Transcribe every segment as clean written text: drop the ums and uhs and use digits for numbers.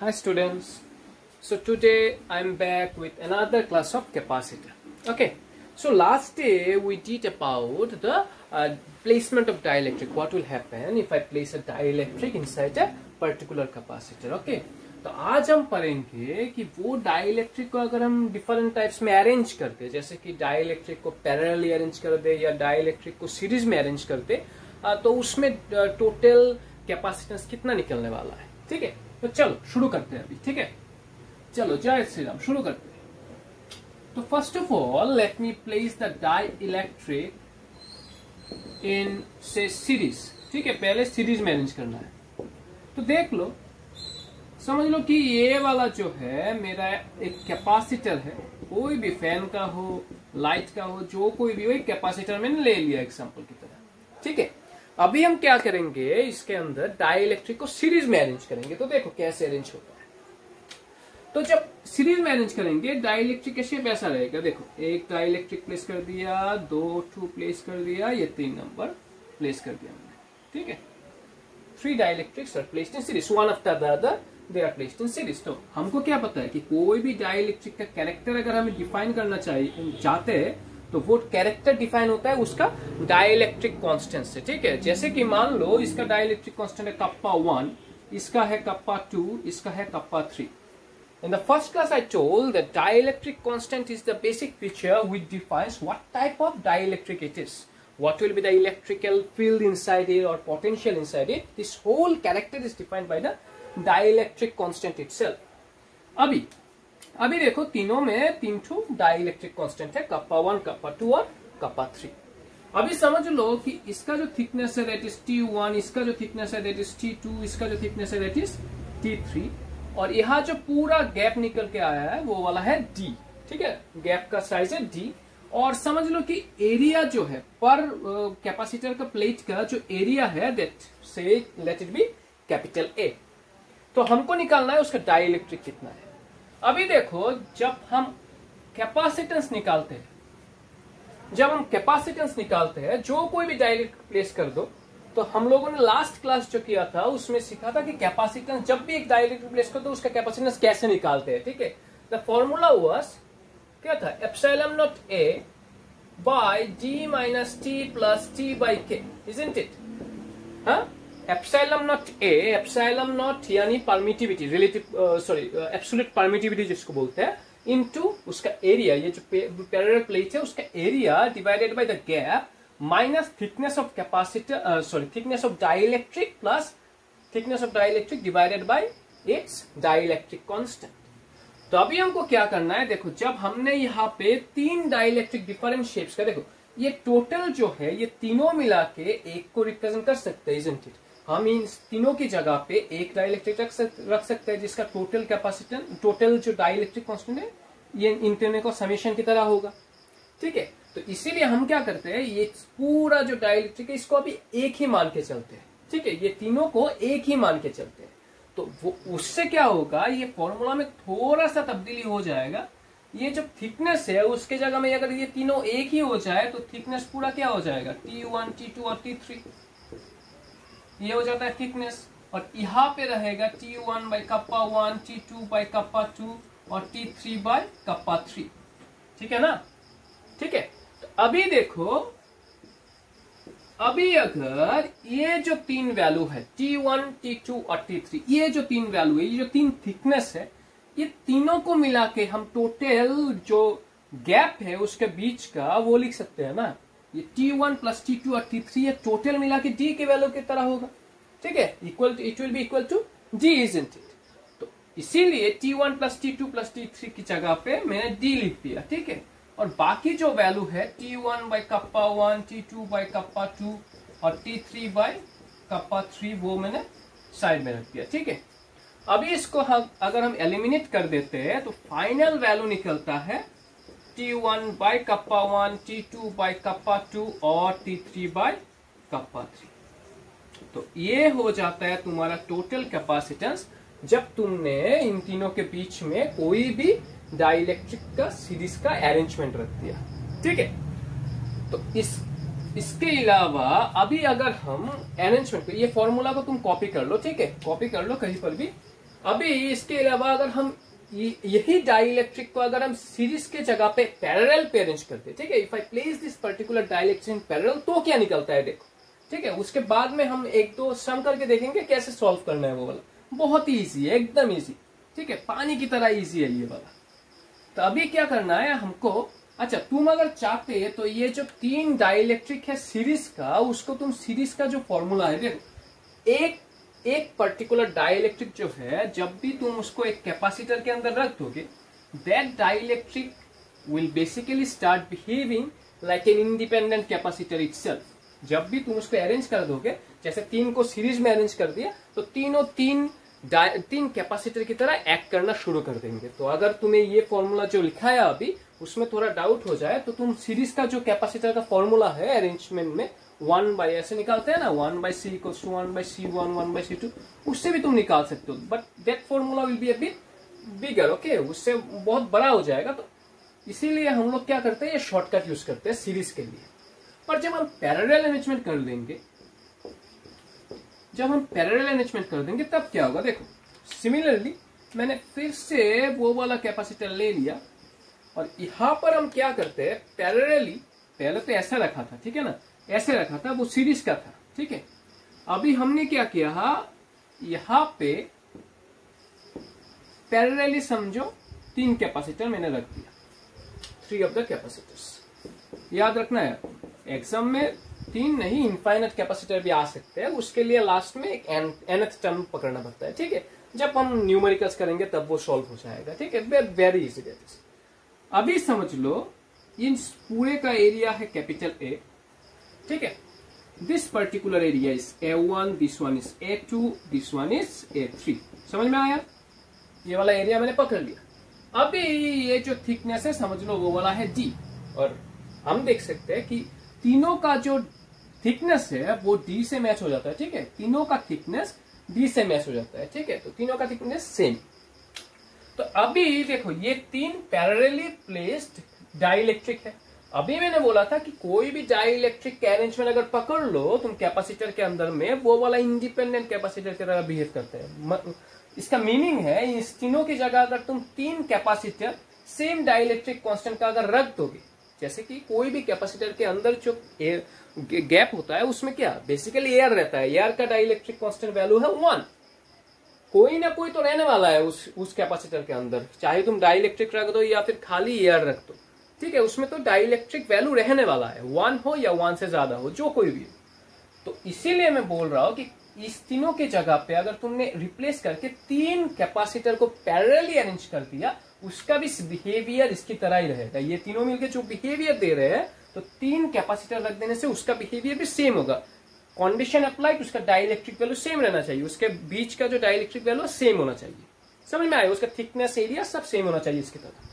Hi students. So today I'm back with another class of capacitor. Okay. So last day we did about the placement of dielectric. What will happen if I place a dielectric inside a particular capacitor? Okay. तो आज हम पढ़ेंगे कि वो dielectric को अगर हम different types में अरेंज करते, जैसे कि डाइलेक्ट्रिक को पैरेलली अरेंज कर दे या डाइलेक्ट्रिक को सीरीज में अरेंज करते, तो उसमें टोटल कैपेसिटेंस कितना निकलने वाला है. ठीक है, तो चलो शुरू करते हैं अभी. ठीक है, चलो जय श्री राम, शुरू करते हैं. तो first of all let me place the dielectric in से सीरीज. ठीक है, पहले सीरीज में अरेंज करना है. तो देख लो, समझ लो कि ये वाला जो है मेरा एक कैपेसिटर है. कोई भी फैन का हो, लाइट का हो, जो कोई भी हो, एक कैपेसिटर मैंने ले लिया एग्जांपल की तरह. ठीक है, अभी हम क्या करेंगे, इसके अंदर डाइलेक्ट्रिक को सीरीज में अरेंज करेंगे. तो देखो कैसे अरेंज होता है. तो जब सीरीज में अरेंज करेंगे डाइलेक्ट्रिक का शेप ऐसा रहेगा. देखो, एक डाइलेक्ट्रिक प्लेस कर दिया, 2 प्लेस कर दिया, ये 3 नंबर प्लेस कर दिया मैंने. ठीक है, 3 dielectrics are placed in series, one after the other they are placed in series. तो हमको क्या पता है कि कोई भी डाइलेक्ट्रिक का कैरेक्टर अगर हमें डिफाइन करना चाहते हैं, तो वो कैरेक्टर डिफाइन होता है उसका डाइलेक्ट्रिक कांस्टेंट से. ठीक है, जैसे कि मान लो इसका डाइलेक्ट्रिक कांस्टेंट है कप्पा 1, इसका है कप्पा 2, इसका है kappa 3. In the first class I told that dielectric constant is the basic feature which defines what type of dielectric it is. What will be the electrical field inside it or potential inside it. This whole character is defined by the dielectric constant itself. अभी देखो, तीनों में 3 dielectric constant है, kappa 1, kappa 2 और kappa 3. अभी समझ लो कि इसका जो थिकनेस है दैट इज T1, इसका जो थिकनेस है दैट इज T2, इसका जो थिकनेस है दैट इज T3, और यहाँ जो पूरा गैप निकल के आया है वो वाला है D. ठीक है, गैप का साइज है D. और समझ लो कि एरिया जो है पर कैपेसिटर का प्लेट का जो एरिया है दैट से let it be capital A. तो हमको निकालना है उसका डाइलेक्ट्रिक कितना है. अभी देखो, जब हम कैपेसिटेंस निकालते हैं, जो कोई भी डाइलेक्ट्रिक प्लेस कर दो, तो हम लोगों ने लास्ट क्लास जो किया था उसमें सीखा था कि कैपेसिटेंस जब भी एक डाइलेक्ट्रिक प्लेस कर दो उसका कैपेसिटेंस कैसे निकालते हैं. ठीक है, द फॉर्मूला वाज क्या था, epsilon naught A by D minus T plus T by K, isn't it. हाँ, epsilon naught A, epsilon naught यानी परमिटिविटी, एब्सोल्यूट परमिटिविटी जिसको बोलते हैं, इनटू उसका एरिया, ये जो पैरेलल प्लेट है उसका area divided by the gap minus thickness of capacitor, thickness of dielectric plus thickness of dielectric divided by it's dielectric constant. तो अभी हमको क्या करना है, देखो, जब हमने यहाँ पे 3 डाइलेक्ट्रिक डिफरेंट शेप्स का, देखो ये टोटल जो है ये तीनों मिला के एक को रिप्रेजेंट कर सकते हैं, इजंट इट. हम इन तीनों की जगह पे एक डाइलेक्ट्रिक रख सकते हैं जिसका टोटल कैपेसिटेंस, टोटल जो डाइलेक्ट्रिक कांस्टेंट है ये इन तीनों का समेशन की तरह होगा. ठीक है, तो इसीलिए हम क्या करते हैं, ये पूरा जो डाइलेक्ट्रिक है इसको अभी एक ही मान के चलते हैं. ठीक है, ये तीनों को एक ही मान के चलते हैं. तो वो उससे क्या होगा, ये फॉर्मूला में थोड़ा सा तब्दीली हो जाएगा. ये जो थिकनेस है उसके जगह में अगर ये तीनों एक ही हो जाए तो थिकनेस पूरा क्या हो जाएगा, T1, T2 और T3. ये हो जाता है थिकनेस. और यहाँ पे रहेगा T1 by kappa 1, T2 by kappa 2 और T3 बाई कप्पा 3. ठीक है ना. ठीक है, तो अभी देखो, अभी अगर ये जो 3 वैल्यू है T1, T2 और T3, ये जो 3 वैल्यू है, ये जो 3 थिकनेस है, ये तीनों को मिला के हम टोटल जो गैप है उसके बीच का वो लिख सकते हैं ना. ये T1 प्लस T2 और T3 ये टोटल मिला के D के वैल्यू की तरह होगा. ठीक है, equal it will be equal to D, isn't it. तो इसीलिए T1 plus T2 plus T3 की जगह पे मैंने D लिख दिया. ठीक है, और बाकी जो वैल्यू है T1 by kappa 1, T2 by kappa 2 और T3 बाई कप्पा 3 वो मैंने साइड में रख दिया. ठीक है, अभी इसको अगर हम एलिमिनेट कर देते हैं तो फाइनल वैल्यू निकलता है T1 by kappa 1, T2 by kappa 2 और T3 बाई कप्पा 3. तो ये हो जाता है तुम्हारा टोटल कैपेसिटेंस जब तुमने इन तीनों के बीच में कोई भी डाइलेक्ट्रिक का सीरीज का अरेंजमेंट रख दिया. ठीक है, तो इसके अलावा अभी अगर हम अरेंजमेंट, ये फॉर्मूला को तुम कॉपी कर लो. ठीक है, कॉपी कर लो कहीं पर भी. अभी इसके अलावा अगर हम यही डाइलेक्ट्रिक को अगर हम सीरीज के जगह पे पैरेलल पे अरेंज करते हैं, ठीक है, if I place this particular dielectric in parallel, तो क्या निकलता है देखो, ठीक है। उसके बाद में हम एक दो सम करके देखेंगे कैसे सॉल्व करना है वो वाला, बहुत ही ईजी है, एकदम ईजी, ठीक है, पानी की तरह ईजी है ये वाला। तो अभी क्या करना है हमको, अच्छा तुम अगर चाहते तो ये जो 3 डाइलेक्ट्रिक है सीरीज का, उसको तुम सीरीज का जो फॉर्मूला है देखो, एक पर्टिकुलर डाइलेक्ट्रिक जो है, जब भी तुम उसको एक कैपेसिटर के अंदर रख दोगे, that dielectric will basically start behaving like an independent capacitor itself. जब भी तुम उसको अरेंज कर दोगे, जैसे 3 को सीरीज में अरेंज कर दिया, तो तीनों तीन कैपेसिटर की तरह एक्ट करना शुरू कर देंगे। तो अगर तुम्हें ये फॉर्मूला जो लिखा है अभी उसमें थोड़ा डाउट हो जाए, तो तुम सीरीज का जो कैपेसिटर का फॉर्मूला है अरेंजमेंट में 1 by ऐसे निकालते हैं ना, 1 by C equals to 1 by C1 1 by C2, उससे भी तुम निकाल सकते हो, but that formula will be a bit bigger, okay, उससे बहुत बड़ा हो जाएगा। तो इसीलिए हम लोग क्या करते हैं, ये शॉर्टकट यूज करते हैं सीरीज के लिए। पर जब हम पैरेलल अरेंजमेंट कर देंगे, तब क्या होगा देखो, सिमिलरली मैंने फिर से वो वाला कैपेसिटर ले लिया, और यहां पर हम क्या करते हैं, पैरेलली, पहले तो ऐसा रखा था, ठीक है ना, ऐसे रखा था, वो सीरीज का था, ठीक है। अभी हमने क्या किया, यहां पे पैरेलली समझो 3 कैपेसिटर मैंने रख दिया, 3 ऑफ द कैपेसिटर्स। याद रखना है एग्जाम में 3 नहीं, इनफाइनाइट कैपेसिटर भी आ सकते हैं, उसके लिए लास्ट में एक nth टर्म पकड़ना पड़ता है, ठीक है। जब हम न्यूमेरिकल्स करेंगे तब वो सॉल्व हो जाएगा, ठीक है, वेरी इजी। अभी समझ लो इन पूरे का एरिया है कैपिटल A, ठीक है। This particular area is A1, this one is A2, this one is A3। समझ में आया, ये वाला एरिया मैंने पकड़ लिया। अभी ये जो थिकनेस है समझ लो वो वाला है D, और हम देख सकते हैं कि तीनों का जो थिकनेस है वो D से मैच हो जाता है, ठीक है, तीनों का थिकनेस D से मैच हो जाता है, ठीक है, तो तीनों का थिकनेस सेम। तो अभी देखो ये 3 पैरेलली प्लेस्ड डाइलेक्ट्रिक है। अभी मैंने बोला था कि कोई भी डाइलेक्ट्रिक के अरेंजमेंट अगर पकड़ लो तुम कैपेसिटर के अंदर में, वो वाला इंडिपेंडेंट कैपेसिटर की तरह बिहेव करते हैं। इसका मीनिंग है इस तीनों की जगह अगर तुम 3 कैपेसिटर सेम डाइलेक्ट्रिक कांस्टेंट का अगर रख दोगे, जैसे कि कोई भी कैपेसिटर के अंदर जो गैप होता है उसमें क्या बेसिकली एयर रहता है, एयर का डाइलेक्ट्रिक कांस्टेंट वैल्यू है 1, कोई ना कोई तो रहने वाला है उस कैपेसिटर के अंदर, चाहे तुम डाइलेक्ट्रिक रख दो या फिर खाली एयर रख दो, ठीक है, उसमें तो डाइलेक्ट्रिक वैल्यू रहने वाला है, 1 हो या 1 से ज्यादा हो, जो कोई भी हो। तो इसीलिए मैं बोल रहा हूं कि इस तीनों के जगह पे अगर तुमने रिप्लेस करके 3 कैपेसिटर को पैरेलली अरेंज कर दिया, उसका भी बिहेवियर इसकी तरह ही रहेगा। ये तीनों मिलकर जो बिहेवियर दे रहे हैं, तो 3 कैपेसिटर रख देने से उसका बिहेवियर भी सेम होगा। कंडीशन अप्लाइड, उसका डाइलेक्ट्रिक वैल्यू सेम रहना चाहिए, उसके बीच का जो डाइलेक्ट्रिक वैल्यू सेम होना चाहिए। समझ में आया, उसका थिकनेस एरिया सब सेम होना चाहिए इसकी तरह।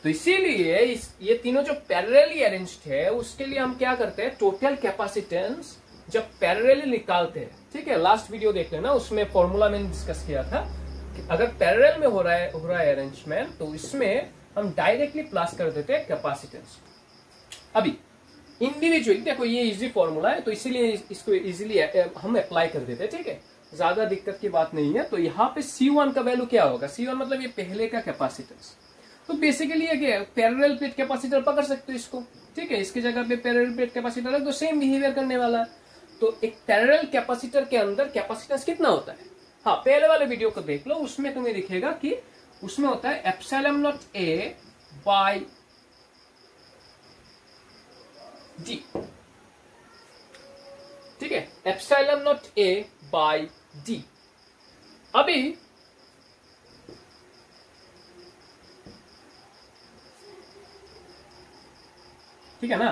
तो इसीलिए ये तीनों जो पैरेलली अरेंज्ड है उसके लिए हम क्या करते हैं, टोटल कैपेसिटेंस जब पैरेलली निकालते हैं, ठीक है, लास्ट वीडियो देख लेना, उसमें फॉर्मूला मैंने डिस्कस किया था कि अगर पैरेलल में हो रहा है अरेंजमेंट, तो इसमें हम डायरेक्टली प्लस कर देते हैं कैपेसिटेंस। अभी इंडिविजुअली देखो ये इजी फॉर्मूला है, तो इसीलिए इसको इजीली हम अप्लाई कर देते हैं, ठीक है, ज्यादा दिक्कत की बात नहीं है। तो यहाँ पे C1 का वैल्यू क्या होगा, C1 मतलब ये पहले का कैपेसिटेंस, तो बेसिकली ये क्या है, पैरेलल प्लेट कैपेसिटर पकड़ सकते हो इसको, ठीक है, इसकी जगह पे पैरेलल प्लेट कैपेसिटर है तो सेम बिहेवियर करने वाला है। तो एक पैरेलल कैपेसिटर के अंदर कैपेसिटेंस कितना होता है, हाँ पहले वाले वीडियो को देख लो, उसमें तुम्हें दिखेगा कि उसमें होता है epsilon naught A by D, ठीक है, epsilon naught A by D। अभी ठीक है ना,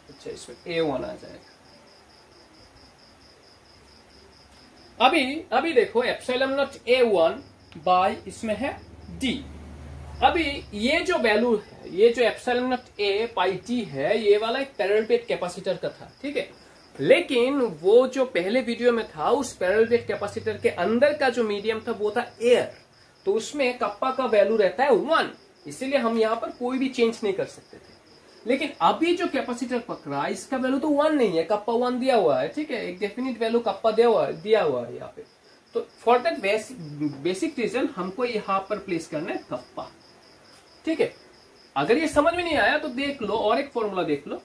अच्छा इसमें A1 आ जाएगा। अभी देखो एप्सिलॉन नॉट A1 बाय इसमें है D। अभी ये जो वैल्यू है, ये जो epsilon naught A by D है, ये वाला एक पैरेलल प्लेट कैपेसिटर का था, ठीक है, लेकिन वो जो पहले वीडियो में था उस पैरेलल प्लेट कैपेसिटर के अंदर का जो मीडियम था वो था एयर, तो उसमें कप्पा का वैल्यू रहता है 1, इसीलिए हम यहाँ पर कोई भी चेंज नहीं कर सकते थे। लेकिन अभी जो कैपेसिटर पकड़ा इसका वैल्यू तो 1 नहीं है, कप्पा 1 दिया हुआ है, ठीक है, एक डेफिनेट वैल्यू कप्पा दिया हुआ है यहाँ पे। तो फॉर दैट बेसिक रीजन हमको यहाँ पर प्लेस करना है कप्पा। ठीक है, अगर ये समझ में नहीं आया तो देख लो और एक फॉर्मूला देख लो।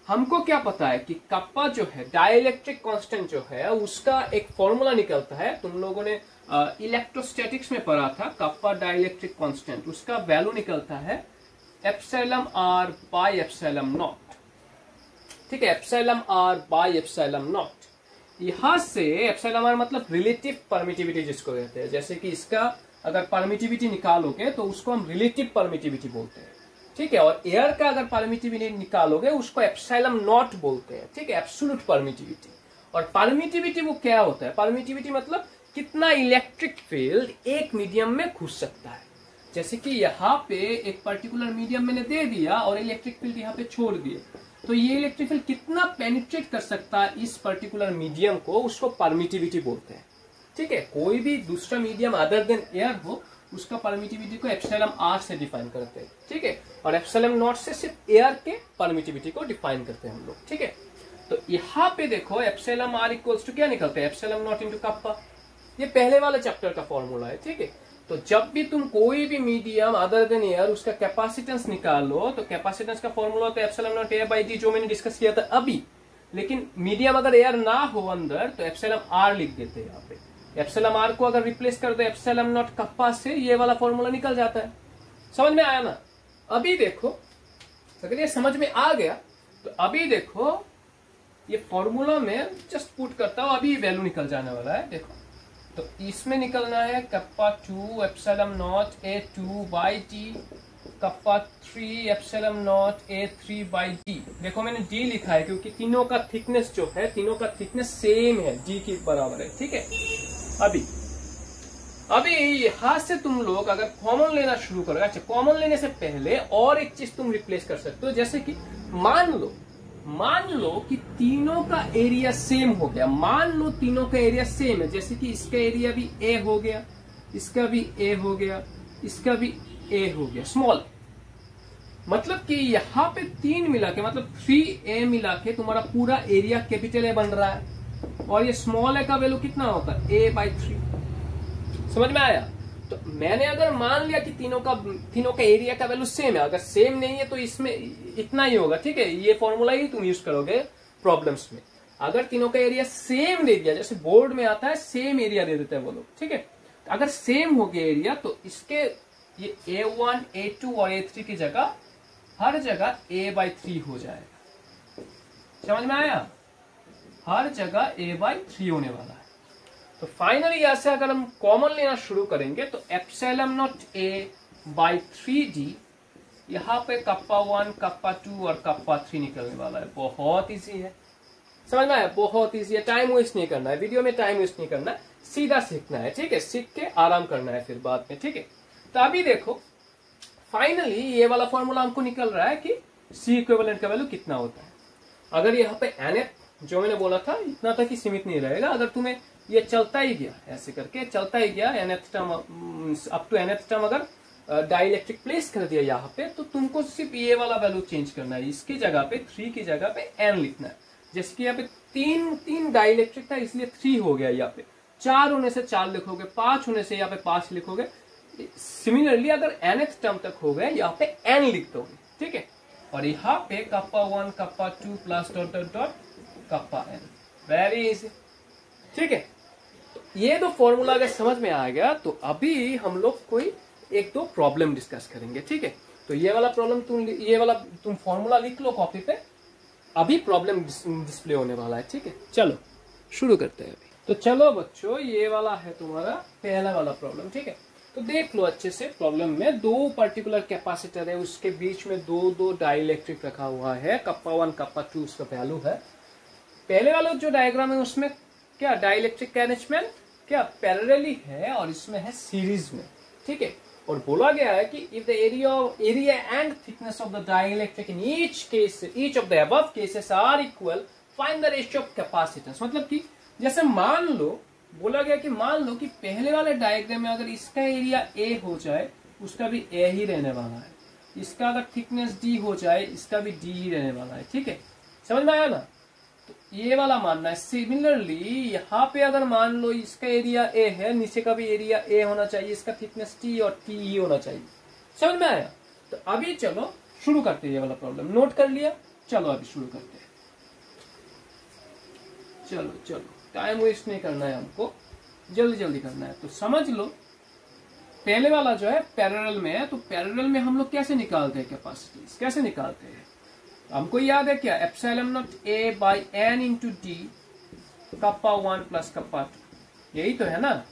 हमको क्या पता है कि कप्पा जो है डाइलेक्ट्रिक कांस्टेंट जो है उसका एक फॉर्मूला निकलता है। तुम लोगों ने इलेक्ट्रोस्टैटिक्स में पढ़ा था कप्पा डाइलेक्ट्रिक कांस्टेंट, उसका वैल्यू निकलता है epsilon R by epsilon naught. ठीक है, epsilon R by epsilon naught. यहां से एप्सिलॉन आर मतलब रिलेटिव परमिटिविटी जिसको कहते हैं। जैसे कि इसका अगर परमिटिविटी निकालोगे तो उसको हम रिलेटिव परमिटिविटी बोलते हैं। ठीक है, और एयर का अगर परमिटिविटी निकालोगे उसको एप्सिलॉन नॉट बोलते हैं। ठीक है, एब्सोल्यूट परमिटिविटी। और परमिटिविटी वो क्या होता है? परमिटिविटी मतलब कितना इलेक्ट्रिक फील्ड एक मीडियम में घुस सकता है। जैसे कि यहाँ पे एक पर्टिकुलर मीडियम मैंने दे दिया और इलेक्ट्रिक फील्ड यहाँ पे छोड़ दिए, तो ये इलेक्ट्रिक फील्ड कितना पेनिट्रेट कर सकता है इस पर्टिकुलर मीडियम को, उसको परमिटिविटी बोलते हैं। ठीक है, कोई भी दूसरा मीडियम अदर देन एयर हो उसका परमिटिविटी को एप्सिलॉन आर से डिफाइन करते हैं। ठीक है, और एप्सिलॉन नॉट से सिर्फ एयर के परमिटिविटी को डिफाइन करते हैं हम लोग। ठीक है, तो यहाँ पे देखो एप्सिलॉन आर इक्वल्स टू क्या निकलता है? Epsilon naught into kappa. ये पहले वाले चैप्टर का फॉर्मूला है। ठीक है, तो जब भी तुम कोई भी मीडियम अदर देन एयर उसका कैपेसिटेंस निकालो तो कैपेसिटेंस का फॉर्मूला होता है epsilon naught A by D, जो मैंने डिस्कस किया था अभी। लेकिन मीडियम अगर एयर ना हो अंदर तो एप्सिलॉन आर लिख देते हैं यहाँ पे। एप्सिलॉन आर को अगर रिप्लेस कर दो एप्सिलॉन नॉट कप्पा से, ये वाला फॉर्मूला निकल जाता है। समझ में आया ना? अभी देखो, अगर ये समझ में आ गया तो अभी देखो ये फॉर्मूला में जस्ट पुट करता हूं, अभी वैल्यू निकल जाने वाला है। देखो, तो इसमें निकलना है kappa 2 epsilon naught A 2 by D, kappa 3 epsilon naught A 3 by D. देखो मैंने डी लिखा है क्योंकि तीनों का थिकनेस जो है, तीनों का थिकनेस सेम है, डी के बराबर है। ठीक है, अभी यहां से तुम लोग अगर कॉमन लेना शुरू करो, अच्छा कॉमन लेने से पहले और एक चीज तुम रिप्लेस कर सकते हो। जैसे कि मान लो कि तीनों का एरिया सेम हो गया। मान लो तीनों का एरिया सेम है, जैसे कि इसका एरिया भी ए हो गया, इसका भी ए हो गया, इसका भी ए हो गया, स्मॉल। मतलब कि यहाँ पे 3 मिला के मतलब 3a मिला के तुम्हारा पूरा एरिया कैपिटल ए बन रहा है। और ये स्मॉल ए का वैल्यू कितना होता है? a by 3। समझ में आया? तो मैंने अगर मान लिया कि तीनों का एरिया का वैल्यू सेम है, अगर सेम नहीं है तो इसमें इतना ही होगा। ठीक है, ये फॉर्मूला ही तुम यूज करोगे प्रॉब्लम्स में। अगर तीनों का एरिया सेम दे दिया, जैसे बोर्ड में आता है सेम एरिया दे देते हैं वो लोग। ठीक है, अगर सेम हो गया एरिया तो इसके ये a1, a2 और a3 की जगह हर जगह a बाई 3 हो जाएगा। समझ में आया? हर जगह a बाई 3 होने वाला है। तो फाइनली यहां से अगर हम कॉमन लेना शुरू करेंगे तो epsilon naught A by 3d, यहाँ पे कप्पा 1, कप्पा 2 और कप्पा 3 निकलने वाला है। बहुत इजी है, समझ में आया? बहुत इजी है, टाइम वेस्ट नहीं करना है, वीडियो में टाइम वेस्ट नहीं करना है, सीधा सीखना है। ठीक है, सीख के आराम करना है फिर बाद में। ठीक है, तो अभी देखो फाइनली ये वाला फॉर्मूला हमको निकल रहा है कि सी इक्विवेलेंट का वैल्यू कितना होता है। अगर यहाँ पे nf जो मैंने बोला था इतना तक ही सीमित नहीं रहेगा। अगर तुम्हें ये चलता ही गया, ऐसे करके चलता ही गया, nth term up to nth term अगर डाइलेक्ट्रिक प्लेस कर दिया यहाँ पे, तो तुमको सिर्फ ये वाला वैल्यू चेंज करना है। इसकी जगह पे 3 की जगह पे n लिखना है। जैसे कि यहाँ पे तीन डाइलेक्ट्रिक था इसलिए 3 हो गया। यहाँ पे 4 होने से 4 लिखोगे, 5 होने से यहाँ पे 5 लिखोगे। सिमिलरली अगर nth टर्म तक हो गए यहाँ पे n लिख दोगे। ठीक है, और यहाँ पे kappa 1, kappa 2 plus dot dot dot kappa n। Very easy. ठीक है, तो ये दो फॉर्मूला अगर समझ में आ गया तो अभी हम लोग कोई 1-2 प्रॉब्लम डिस्कस करेंगे। ठीक है, तो ये वाला तुम फॉर्मूला लिख लो कॉपी पे, अभी प्रॉब्लम डिस्प्ले होने वाला है। ठीक है, चलो शुरू करते हैं अभी। तो चलो बच्चों, ये वाला है तुम्हारा पहला वाला प्रॉब्लम। ठीक है, तो देख लो अच्छे से। प्रॉब्लम में 2 पर्टिकुलर कैपेसिटर है, उसके बीच में 2 डाइलेक्ट्रिक रखा हुआ है। कप्पा 1, कप्पा 2 उसका वैल्यू है। पहले वाला जो डायग्राम है उसमें क्या डाइलेक्ट्रिक का अरेंजमेंट क्या पैरेलली है और इसमें है सीरीज में। ठीक है, और बोला गया है कि if the area and thickness of the dielectric in each of the above cases are equal, find the ratio of capacitance. मतलब कि जैसे बोला गया कि मान लो कि पहले वाले डायग्राम में अगर इसका एरिया a हो जाए उसका भी a ही रहने वाला है, इसका अगर थिकनेस d हो जाए इसका भी d ही रहने वाला है। ठीक है, समझ में आया ना? तो ये वाला मानना है। सिमिलरली यहाँ पे अगर मान लो इसका एरिया ए है, नीचे का भी एरिया ए होना चाहिए, इसका थिकनेस टी और टी ही होना चाहिए। समझ में आया? तो अभी चलो शुरू करते हैं। ये वाला प्रॉब्लम नोट कर लिया, चलो अभी शुरू करते हैं। चलो चलो, टाइम वेस्ट नहीं करना है हमको, जल्दी जल्दी करना है। तो समझ लो, पहले वाला जो है पैरेलल में है, तो पैरेलल में हम लोग कैसे निकालते हैं कैपेसिटीज, कैसे निकालते हैं? हमको याद है क्या, epsilon naught A by N into D kappa 1 plus kappa 2, यही तो है ना।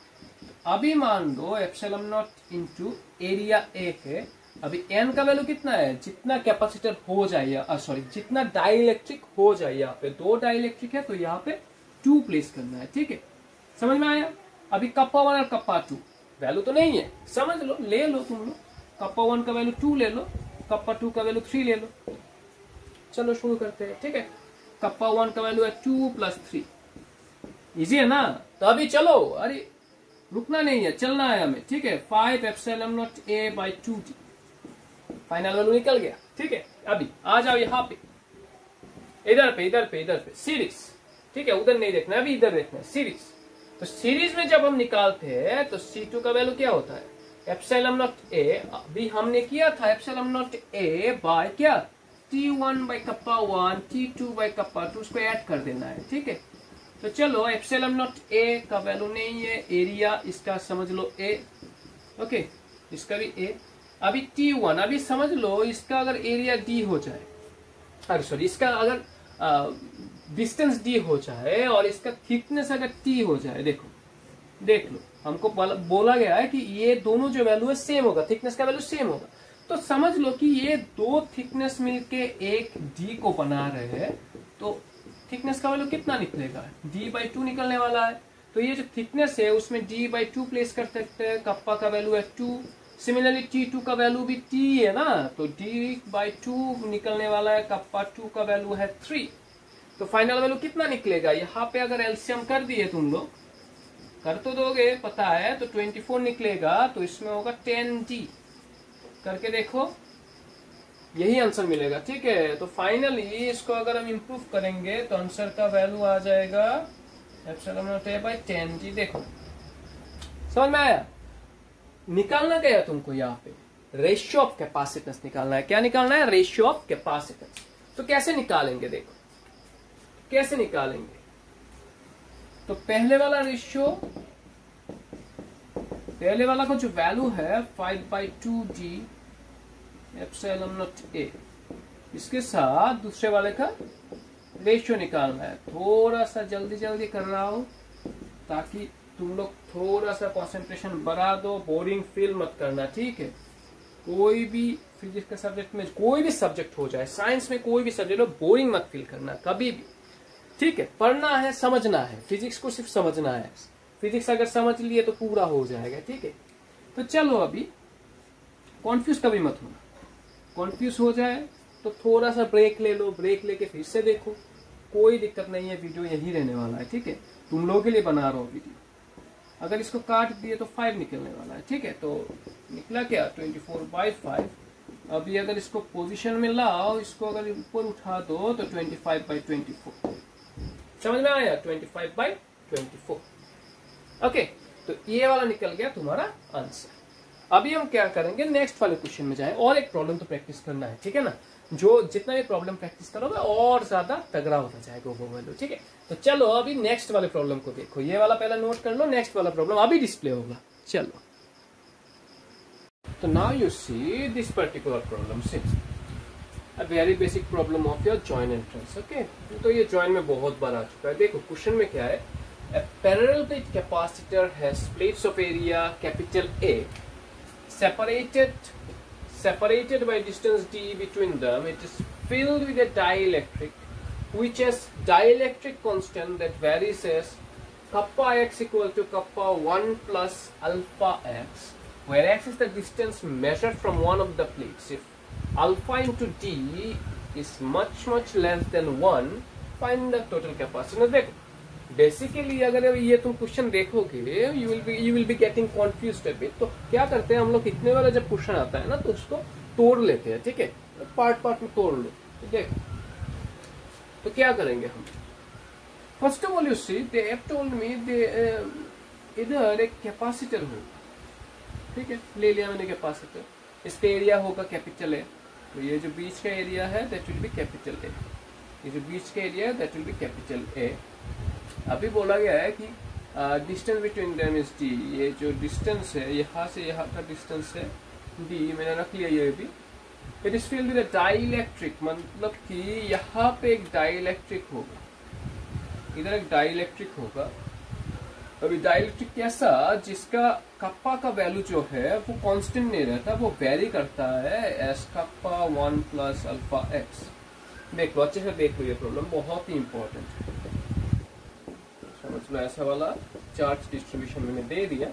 अभी मान लो epsilon naught into area A है। अभी एन का वैल्यू कितना है, जितना कैपेसिटर हो जाए, सॉरी जितना डाइलेक्ट्रिक हो जाए। यहाँ पे 2 डाइलेक्ट्रिक है तो यहाँ पे 2 प्लेस करना है, ठीक है। समझ में आया? अभी कप्पा 1 और कप्पा 2 वैल्यू तो नहीं है, समझ लो, ले लो तुम लोग। कप्पा 1 का वैल्यू 2 ले लो, कप्पा 2 का वैल्यू 3 ले लो। चलो शुरू करते हैं, ठीक है। कप्पा 1 का वैल्यू है 2 प्लस 3, इजी है ना। तो अभी चलो, अरे रुकना नहीं है, चलना है हमें, ठीक है। 5 epsilon naught A by 2 T, final value निकल गया, ठीक है। अभी आ जाओ यहाँ पे, इधर पे इधर पे इधर पे सीरीज, ठीक है। उधर नहीं देखना, अभी इधर देखना है, सीरीज। तो सीरीज में जब हम निकालते हैं तो C2 का वैल्यू क्या होता है, एप्सिलॉन नॉट ए। अभी हमने किया था एप्सिलॉन नॉट ए बाय क्या, T1 by kappa 1, T2 by kappa 2, उसको ऐड कर देना है, ठीक है। तो चलो एप्सिलॉन नॉट ए का वैल्यू नहीं है, एरिया इसका समझ लो ए, ओके, इसका भी ए। अभी T1, अभी समझ लो इसका अगर एरिया डी हो जाए, अरे सॉरी इसका अगर डिस्टेंस डी हो जाए और इसका थिकनेस अगर टी हो जाए, देखो देख लो, हमको बोला गया है कि ये दोनों जो वैल्यू है सेम होगा, थिकनेस का वैल्यू सेम होगा। तो समझ लो कि ये 2 थिकनेस मिलके एक डी को बना रहे हैं, तो थिकनेस का वैल्यू कितना निकलेगा, d/2 निकलने वाला है। तो ये जो थिकनेस है उसमें d/2 प्लेस कर सकते हैं, कप्पा का वैल्यू है 2। सिमिलरली T2 का वैल्यू भी T है ना, तो d/2 निकलने वाला है, कप्पा 2 का वैल्यू है 3। तो फाइनल वैल्यू कितना निकलेगा, यहाँ पे अगर एलसीएम कर दिए तुम लोग, कर तो दोगे पता है, तो 24 निकलेगा। तो इसमें होगा 10D, करके देखो, यही आंसर मिलेगा, ठीक है। तो फाइनली इसको अगर हम इंप्रूव करेंगे तो आंसर का वैल्यू आ जाएगा epsilon naught A by 10G। देखो समझ में आया? निकालना क्या है तुमको, यहाँ पे रेशियो ऑफ कैपेसिटेंस निकालना है। क्या निकालना है, रेशियो ऑफ कैपेसिटेंस। तो कैसे निकालेंगे, देखो कैसे निकालेंगे। तो पहले वाला रेशियो, पहले वाला का जो वैल्यू है 5/2G एप्सिलॉन नॉट ए, इसके साथ दूसरे वाले का रेशियो निकालना है। थोड़ा सा जल्दी जल्दी कर रहा हूं ताकि तुम लोग थोड़ा सा कंसंट्रेशन बढ़ा दो, बोरिंग फील मत करना, ठीक है। कोई भी फिजिक्स के सब्जेक्ट में, कोई भी सब्जेक्ट हो जाए, साइंस में कोई भी सब्जेक्ट हो, बोरिंग मत फील करना कभी भी, ठीक है। पढ़ना है, समझना है, फिजिक्स को सिर्फ समझना है। फिजिक्स अगर समझ लिए तो पूरा हो जाएगा, ठीक है। तो चलो अभी कॉन्फ्यूज कभी मत होना, कॉन्फ्यूज हो जाए तो थोड़ा सा ब्रेक ले लो, ब्रेक लेके फिर से देखो, कोई दिक्कत नहीं है, वीडियो यही रहने वाला है, ठीक है। तुम लोगों के लिए बना रहा हूँ वीडियो। अगर इसको काट दिए तो 5 निकलने वाला है, ठीक है। तो निकला क्या, 24/5। अभी अगर इसको पोजीशन में लाओ, इसको अगर ऊपर उठा दो तो 25/24, समझ में आया, 25/24, ओके। तो ये वाला निकल गया तुम्हारा आंसर। अभी हम क्या करेंगे, नेक्स्ट वाले क्वेश्चन में जाए, और एक प्रॉब्लम तो प्रैक्टिस करना है, ठीक है ना। जो जितना भी प्रॉब्लम प्रैक्टिस करोगे और ज्यादा तगड़ा होता जाएगा वो वैल्यू, ठीक है। तो चलो अभी नेक्स्ट वाले प्रॉब्लम को देखो, ये वाला पहला नोट कर लो, नेक्स्ट वाला प्रॉब्लम अभी डिस्प्ले होगा। चलो, तो now you see this particular problem, see a very basic problem of your join entrance, okay. तो ये जॉइन में बहुत बार आ चुका है। देखो क्वेश्चन में क्या है, a parallel plate capacitor has plates of area capital A separated by distance d between them. It is filled with a dielectric which has dielectric constant that varies as kappa x equal to kappa 1 plus alpha x, where x is the distance measured from one of the plates. If alpha into d is much less than 1, find the total capacitance. देखो basically अगर ये तुम question देखोगे, you will be getting confused a bit. तो क्या करते हैं हम लोग, कितने वाला जब क्वेश्चन आता है ना तो उसको तोड़ लेते हैं, ठीक है, पार्ट पार्ट में तोड़ लो। तो देखो, तो क्या करेंगे हम, first of all you see they have told me they इधर एक कैपेसिटर हो, ठीक है, ले लिया मैंने कैपेसिटर, इसका एरिया होगा कैपिटल ए, तो ये जो बीच का एरिया है that will be capital A, ये जो बीच का एरिया है that will be capital A. अभी बोला गया है कि distance between them is D, ये जो डिस्टेंस है यहाँ से यहाँ का डिस्टेंस है डी, मैंने रख लिया ये भी। It is field with dielectric, मतलब कि यहाँ पे एक डाइलेक्ट्रिक होगा, इधर एक डाइलेक्ट्रिक होगा। अभी डाइलेक्ट्रिक कैसा, जिसका कप्पा का वैल्यू जो है वो कांस्टेंट नहीं रहता, वो वेरी करता है S kappa 1 plus alpha x. देख लो अच्छे से, देख लो ये प्रॉब्लम बहुत ही इंपॉर्टेंट है, समझ लो। ऐसा वाला चार्ज डिस्ट्रीब्यूशन मैंने दे दिया,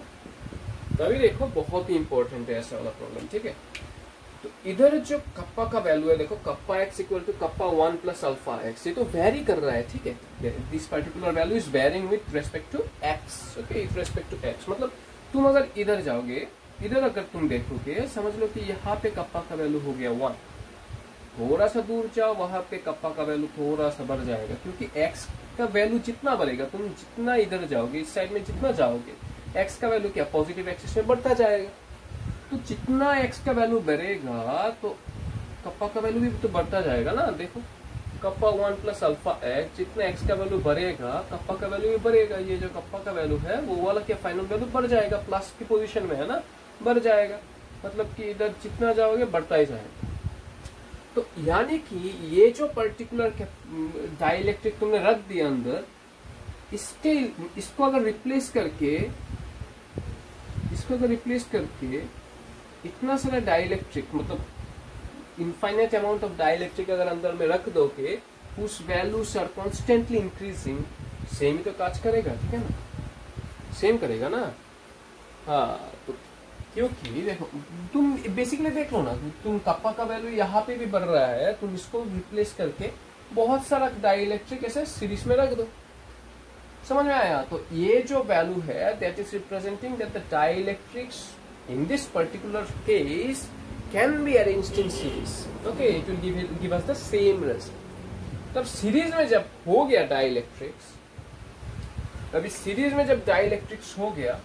तभी देखो बहुत ही इंपॉर्टेंट है ऐसा वाला प्रॉब्लम, ठीक है। तो इधर जो कप्पा का वैल्यू है, देखो kappa x equal to kappa 1 plus alpha x, ये तो वेरी कर रहा है, ठीक है। This particular value is varying with respect to x, okay, with respect to x. मतलब तुम अगर इधर जाओगे, इधर अगर तुम देखोगे, समझ लो कि यहाँ पे कप्पा का वैल्यू हो गया 1, थोड़ा सा दूर जाओ, वहां पे कप्पा का वैल्यू थोड़ा सा बढ़ जाएगा, क्योंकि एक्स का वैल्यू जितना बढ़ेगा, तुम जितना इधर जाओगे, इस साइड में जितना जाओगे, एक्स का वैल्यू क्या पॉजिटिव एक्सिस में बढ़ता जाएगा। तो जितना एक्स का वैल्यू बढ़ेगा तो कप्पा का वैल्यू भी तो बढ़ता जाएगा ना। देखो कप्पा 1 प्लस अल्फा एक्स, जितना एक्स का वैल्यू बढ़ेगा कप्पा का वैल्यू भी बढ़ेगा। ये जो कप्पा का वैल्यू है वो वाला क्या फाइनल वैल्यू बढ़ जाएगा, प्लस की पोजीशन में है ना, बढ़ जाएगा, मतलब कि इधर जितना जाओगे बढ़ता ही जाएगा। तो यानी कि ये जो पर्टिकुलर डाइलेक्ट्रिक तुमने रख दिया अंदर, इसको अगर रिप्लेस करके इतना सारा डाइलेक्ट्रिक, मतलब इनफाइनाइट अमाउंट ऑफ डाइलेक्ट्रिक अगर अंदर में रख दोगे, उस values are constantly increasing, same ही तो काज करेगा, ठीक है ना, सेम करेगा ना। हाँ, तो क्योंकि देखो तुम बेसिकली देख लो ना, तुम कप्पा का वैल्यू यहाँ पे भी बढ़ रहा है, तुम इसको रिप्लेस करके बहुत सारा डाइलेक्ट्रिक ऐसे सीरीज में रख दो, समझ में आया। तो ये जो वैल्यू है that is representing that the dielectrics in this particular case can be arranged in series, okay, it will give us the same result। तब सीरीज में जब हो गया डाइलेक्ट्रिक्स, अभी सीरीज में जब डाइलेक्ट्रिक्स हो गया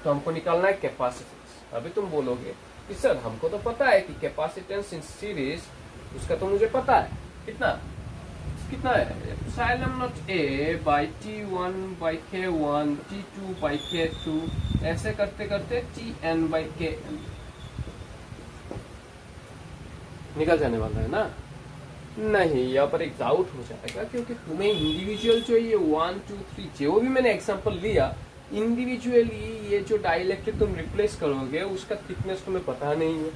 तो हमको निकालना है कैपेसिटेंस। अभी तुम बोलोगे कि सर हमको तो पता है कि कैपेसिटेंस इन सीरीज, उसका तो मुझे पता है, कितना है, epsilon naught A by T1 by K1 T2 by K2, ऐसे करते करते Tn बाई Kn निकल जाने वाला है ना। नहीं, यहाँ पर एक डाउट हो जाएगा, क्योंकि तुम्हें इंडिविजुअल जो ये 1 2 3 जो भी मैंने एग्जांपल लिया, इंडिविजुअली ये जो डाइलेक्ट्रिक तुम रिप्लेस करोगे उसका थिकनेस तुम्हें पता नहीं है,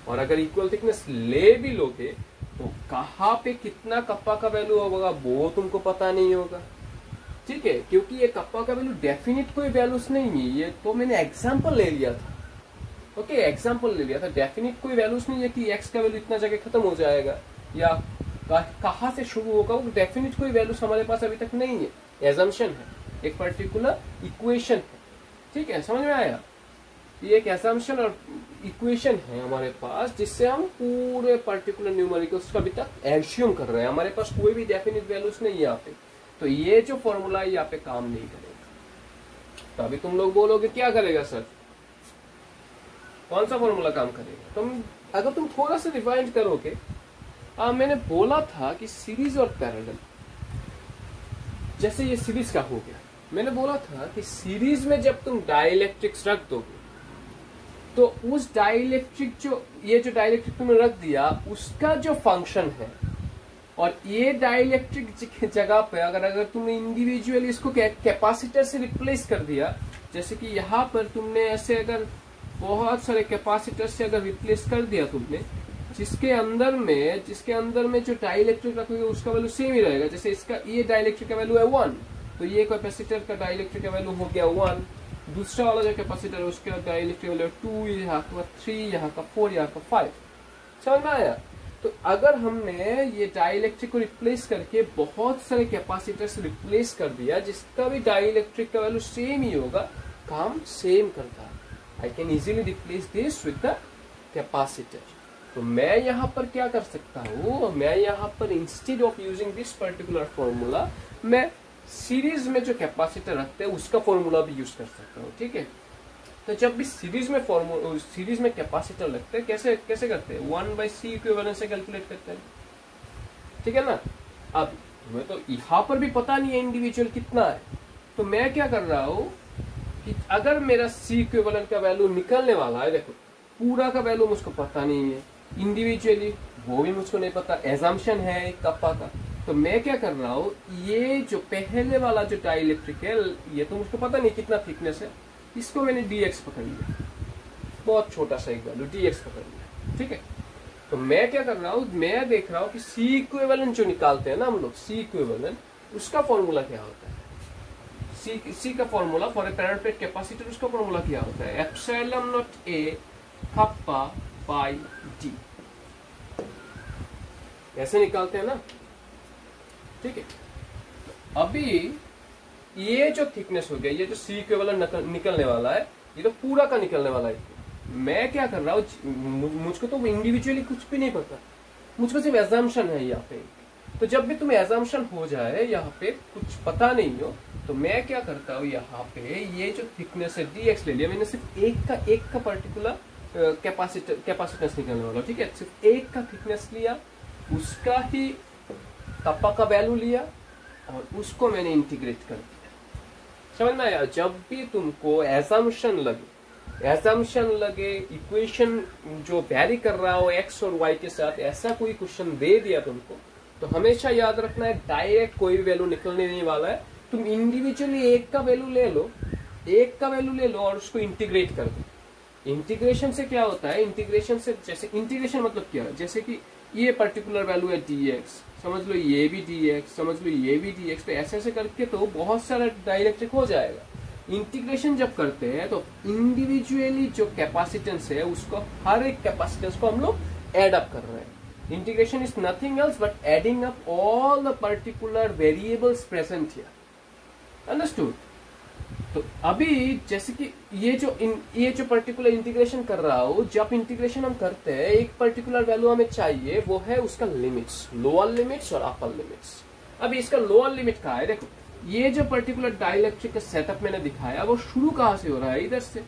और अगर इक्वल थिकनेस ले भी लोगे तो कहाँ पे कितना कप्पा का वैल्यू होगा वो तुमको पता नहीं होगा, ठीक है, क्योंकि ये कप्पा का वैल्यू डेफिनेट कोई वैल्यूज नहीं है, ये तो मैंने एग्जांपल ले लिया था, ओके, एग्जांपल ले लिया था, डेफिनेट कोई वैल्यूज नहीं है कि एक्स का वैल्यू इतना जगह खत्म हो जाएगा या कहाँ से शुरू होगा, वो डेफिनेट कोई वैल्यूज हमारे पास अभी तक नहीं है, एजम्पशन है, एक पर्टिकुलर इक्वेशन है, ठीक है, समझ में आया। ये एक एजम्पशन और इक्वेशन है हमारे पास, जिससे हम पूरे पर्टिकुलर न्यूमेरिकल्स का अभी तक एज्यूम कर रहे हैं, हमारे पास कोई भी डेफिनेट वैल्यूज नहीं है यहाँ पे, तो ये जो फॉर्मूला है यहाँ पे काम नहीं करेगा। तो अभी तुम लोग बोलोगे क्या करेगा सर, कौन सा फॉर्मूला काम करेगा। तुम अगर तुम थोड़ा सा रिवाइंड करोगे, मैंने बोला था कि सीरीज और पैरेलल, जैसे ये सीरीज का हो गया, मैंने बोला था कि सीरीज में जब तुम डाइलेक्ट्रिक्स रख दोगे तो उस डाइलेक्ट्रिक ये जो डाइलेक्ट्रिक तुमने रख दिया उसका जो फंक्शन है, और ये डाइलेक्ट्रिक जगह पे अगर तुमने इंडिविजुअली इसको कैपेसिटर से रिप्लेस कर दिया, जैसे कि यहाँ पर तुमने ऐसे अगर बहुत सारे कैपेसिटर से अगर रिप्लेस कर दिया तुमने, जिसके अंदर में जो डाइलेक्ट्रिक रखोगे उसका वैल्यू सेम ही रहेगा। जैसे इसका ये डाइलेक्ट्रिक का वैल्यू है 1, तो ये कैपेसिटर का डाइलेक्ट्रिक का वैल्यू हो गया 1, दूसरा वाला जो कैपेसिटर है उसका डाइलेक्ट्रिक वैल्यू 2, यहाँ का 3, यहाँ का 4, यहाँ का 5, समझ में आया। तो अगर हमने ये डाइलेक्ट्रिक को रिप्लेस करके बहुत सारे कैपेसिटर से रिप्लेस कर दिया, जिसका भी डाइलेक्ट्रिक का वैल्यू सेम ही होगा, काम सेम करता है। I can easily replace this with the capacitor, तो मैं यहाँ पर क्या कर सकता हूँ, मैं यहाँ पर instead of using this particular formula, मैं सीरीज में जो कैपेसिटर रखते हैं उसका फॉर्मूला भी यूज कर सकता हूँ। ठीक है, तो जब भी सीरीज में कैपेसिटर लगते हैं, कैसे कैसे करते हैं, 1/C इक्विवेलेंट से कैलकुलेट करते हैं। ठीक है ना। अब मैं तो यहाँ पर भी पता नहीं है इंडिविजुअल कितना है, तो मैं क्या कर रहा हूँ कि अगर मेरा C इक्विवेलेंट का वैल्यू निकलने वाला है, देखो पूरा का वैल्यू मुझको पता नहीं है, इंडिविजुअली वो भी मुझको नहीं पता, एजम्पशन है कप्पा का, तो मैं क्या कर रहा हूँ, ये जो पहले वाला जो डाइलेक्ट्रिक है, ये तो मुझको पता नहीं कितना थिकनेस है, इसको मैंने dx पकड़ लिया, बहुत छोटा सा एक वैल्यू dx पकड़ लिया। ठीक है, तो मैं क्या कर रहा हूँ, मैं देख रहा हूँ कि C इक्विवेलेंट जो निकालते हैं ना हम लोग, C इक्विवेलेंट, उसका फॉर्मूला क्या होता है, C का formula for a parallel plate capacitor, उसका फॉर्मूला क्या होता है, epsilon naught A kappa by D, ऐसे निकालते हैं ना। ठीक है, अभी ये जो थिकनेस हो गया, ये जो C इक्विवेलेंट निकलने वाला है, ये तो पूरा का निकलने वाला है। मैं क्या कर रहा हूँ, मुझको तो इंडिविजुअली कुछ भी नहीं पता, मुझको सिर्फ एजम्पशन है यहाँ पे। तो जब भी तुम्हें एजम्पशन हो जाए, यहाँ पे कुछ पता नहीं हो, तो मैं क्या करता हूँ, यहाँ पे ये जो थिकनेस है dx ले लिया मैंने, सिर्फ एक का पर्टिकुलर कैपेसिटेंस निकलने वाला। ठीक है, सिर्फ एक का थिकनेस लिया, उसका ही कप्पा का वैल्यू लिया और उसको मैंने इंटीग्रेट कर दिया। समझ में आया। जब भी तुमको एजम्पशन लगे इक्वेशन जो वैरी कर रहा हो x और y के साथ, ऐसा कोई क्वेश्चन दे दिया तुमको, तो हमेशा याद रखना है डायरेक्ट कोई भी वैल्यू निकलने नहीं वाला है, तुम इंडिविजुअली एक का वैल्यू ले लो और उसको इंटीग्रेट कर दो। इंटीग्रेशन से क्या होता है, इंटीग्रेशन से, जैसे इंटीग्रेशन मतलब क्या है, जैसे कि ये पर्टिकुलर वैल्यू है dx, समझ लो ये भी dx, समझ लो ये भी dx, तो ऐसे ऐसे करके तो बहुत सारा डाइलेक्ट्रिक हो जाएगा। इंटीग्रेशन जब करते हैं तो इंडिविजुअली जो कैपेसिटेंस है उसको, हर एक कैपेसिटेंस को हम लोग एड अप कर रहे हैं। Integration is nothing else but adding up all the particular variables present here. Understood. तो अभी जैसे कि ये जो पर्टिकुलर इंटीग्रेशन कर रहा हूं, जब इंटीग्रेशन हम करते हैं एक पर्टिकुलर वैल्यू हमें चाहिए, वो है उसका लिमिट्स, लोअर लिमिट्स और अपर लिमिट्स। अभी इसका लोअर लिमिट कहाँ है, देखो ये जो पर्टिकुलर डाइलेक्ट्रिक का सेटअप मैंने दिखाया वो शुरू कहाँ से हो रहा है, इधर से।